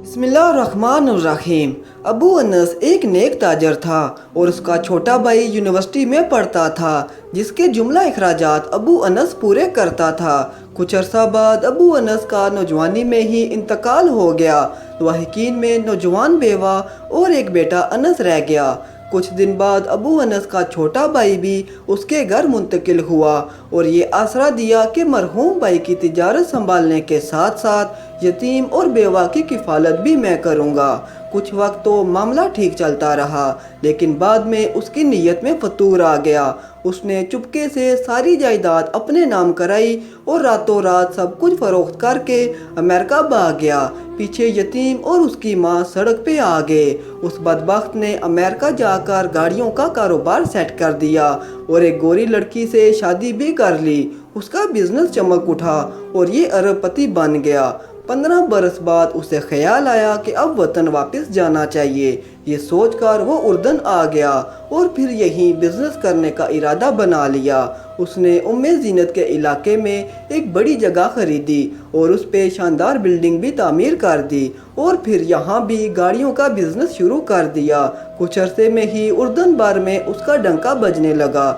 بسم اللہ الرحمن الرحیم۔ ابو انس ایک نیک تاجر تھا اور اس کا چھوٹا بھائی یونیورسٹی میں پڑھتا تھا جس کے جملہ اخراجات ابو انس پورے کرتا تھا۔ کچھ عرصہ بعد ابو انس کا نوجوانی میں ہی انتقال ہو گیا۔ لاحقین میں نوجوان بیوہ اور ایک بیٹا انس رہ گیا۔ کچھ دن بعد ابو انس کا چھوٹا بھائی بھی اس کے گھر منتقل ہوا اور یہ آسرا دیا کہ مرحوم بھائی کی تجارت سنبھالنے کے ساتھ ساتھ یتیم اور بیوہ کی کفالت بھی میں کروں گا۔ کچھ وقت تو معاملہ ٹھیک چلتا رہا لیکن بعد میں اس کی نیت میں فتور آ گیا۔ اس نے چپکے سے ساری جائیداد اپنے نام کرائی اور راتوں رات سب کچھ فروخت کر کے امریکہ بھاگ گیا۔ پیچھے یتیم اور اس کی ماں سڑک پہ آ گئے۔ اس بدبخت نے امریکہ جا کر گاڑیوں کا کاروبار سیٹ کر دیا اور ایک گوری لڑکی سے شادی بھی کر لی۔ اس کا بزنس چمک اٹھا اور یہ ارب پتی بن گیا۔ 15 برس بعد اسے خیال آیا کہ اب وطن واپس جانا چاہیے۔ یہ سوچ کر وہ اردن آ گیا اور پھر یہیں بزنس کرنے کا ارادہ بنا لیا۔ اس نے زینت کے علاقے میں ایک بڑی جگہ خریدی اور اس پہ شاندار بلڈنگ بھی تعمیر کر دی اور پھر یہاں بھی گاڑیوں کا بزنس شروع کر دیا۔ کچھ عرصے میں ہی اردن بھر میں اس کا ڈنکا بجنے لگا۔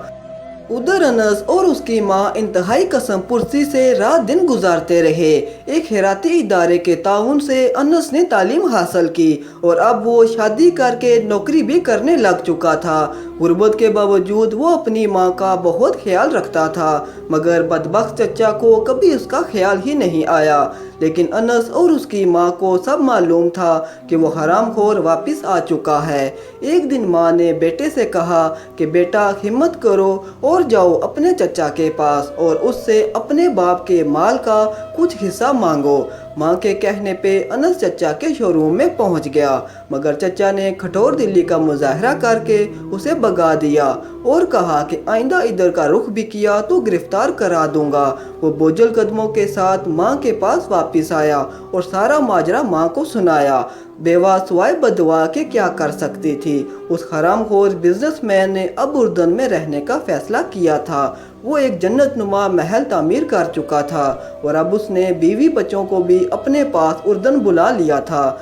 ادھر انس اور اس کی ماں انتہائی قسم پرسی سے رات دن گزارتے رہے۔ ایک خیراتی ادارے کے تعاون سے انس نے تعلیم حاصل کی اور اب وہ شادی کر کے نوکری بھی کرنے لگ چکا تھا۔ غربت کے باوجود وہ اپنی ماں کا بہت خیال رکھتا تھا مگر بدبخت چچا کو کبھی اس کا خیال ہی نہیں آیا۔ لیکن انس اور اس کی ماں کو سب معلوم تھا کہ وہ حرام خور واپس آ چکا ہے۔ ایک دن ماں نے بیٹے سے کہا کہ بیٹا ہمت کرو اور جاؤ اپنے چچا کے پاس اور اس سے اپنے باپ کے مال کا کچھ حصہ مانگو۔ ماں کے کہنے پہ انس چچا کے شو روم میں پہنچ گیا مگر چچا نے کھٹور دلی کا مظاہرہ کر کے اسے بھگا دیا اور کہا کہ آئندہ ادھر کا رخ بھی کیا تو گرفتار کرا دوں گا۔ وہ بوجھل قدموں کے ساتھ ماں کے پاس واپس آیا اور سارا ماجرا ماں کو سنایا۔ بیوہ سوائے بددعا کے کیا کر سکتی تھی؟ اس حرام خور بزنس مین نے اب اردن میں رہنے کا فیصلہ کیا تھا۔ وہ ایک جنت نما محل تعمیر کر چکا تھا اور اب اس نے بیوی بچوں کو بھی اپنے پاس اردن بلا لیا تھا۔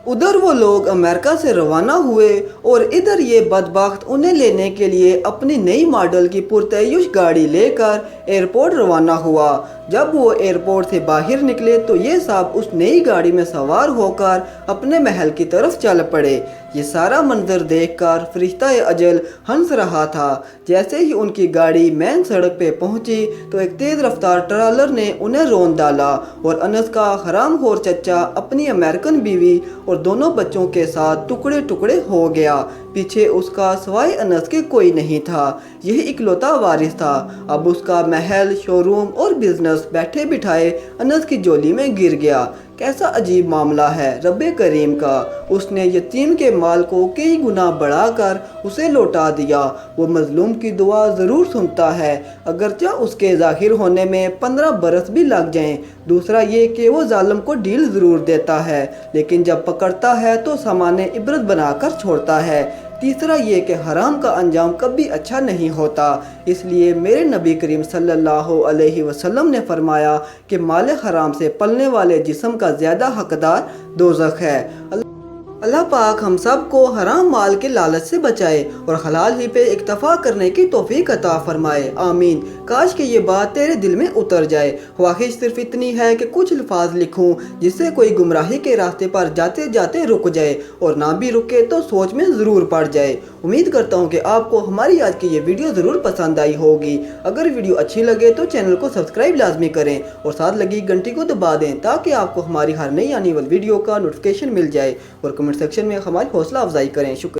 ادھر وہ لوگ امریکہ سے روانہ ہوئے اور ادھر یہ بدبخت انہیں لینے کے لیے اپنی نئی ماڈل کی پرتعیش گاڑی لے کر ایئرپورٹ روانہ ہوا۔ جب وہ ایئرپورٹ سے باہر نکلے تو یہ سب اس نئی گاڑی میں سوار ہو کر اپنے محل کی طرف چل پڑے۔ یہ سارا منظر دیکھ کر فرشتہ اجل ہنس رہا تھا۔ جیسے ہی ان کی گاڑی مین سڑک پہ پہنچی تو ایک تیز رفتار ٹرالر نے انہیں رون ڈالا اور انس کا حرام خور چچا اپنی امریکن بیوی اور دونوں بچوں کے ساتھ ٹکڑے ٹکڑے ہو گیا۔ پیچھے اس کا سوائے انس کے کوئی نہیں تھا۔ یہی اکلوتا وارث تھا۔ اب اس کا محل، شو روم اور بزنس بیٹھے بٹھائے انس کی جولی میں گر گیا۔ کیسا عجیب معاملہ ہے رب کریم کا۔ اس نے یتیم کے مال کو کئی گنا بڑھا کر اسے لوٹا دیا۔ وہ مظلوم کی دعا ضرور سنتا ہے اگرچہ اس کے ظاہر ہونے میں 15 برس بھی لگ جائیں۔ دوسرا یہ کہ وہ ظالم کو ڈھیل ضرور دیتا ہے لیکن جب پکڑتا ہے تو سامان عبرت بنا کر چھوڑتا ہے۔ تیسرا یہ کہ حرام کا انجام کبھی اچھا نہیں ہوتا۔ اس لیے میرے نبی کریم صلی اللہ علیہ وسلم نے فرمایا کہ مال حرام سے پلنے والے جسم کا زیادہ حقدار دوزخ ہے۔ اللہ پاک ہم سب کو حرام مال کے لالچ سے بچائے اور حلال ہی پہ اکتفا کرنے کی توفیق عطا فرمائے، آمین۔ کاش کہ یہ بات تیرے دل میں اتر جائے۔ خواہش صرف اتنی ہے کہ کچھ الفاظ لکھوں جس سے کوئی گمراہی کے راستے پر جاتے جاتے رک جائے اور نہ بھی رکے تو سوچ میں ضرور پڑ جائے۔ امید کرتا ہوں کہ آپ کو ہماری آج کی یہ ویڈیو ضرور پسند آئی ہوگی۔ اگر ویڈیو اچھی لگے تو چینل کو سبسکرائب لازمی کریں اور ساتھ لگی گھنٹی کو دبا دیں تاکہ آپ کو ہماری ہر نئی آنے والی ویڈیو کا نوٹیفیکیشن مل جائے اور کمنٹ سیکشن میں ہماری حوصلہ افزائی کریں۔ شکریہ۔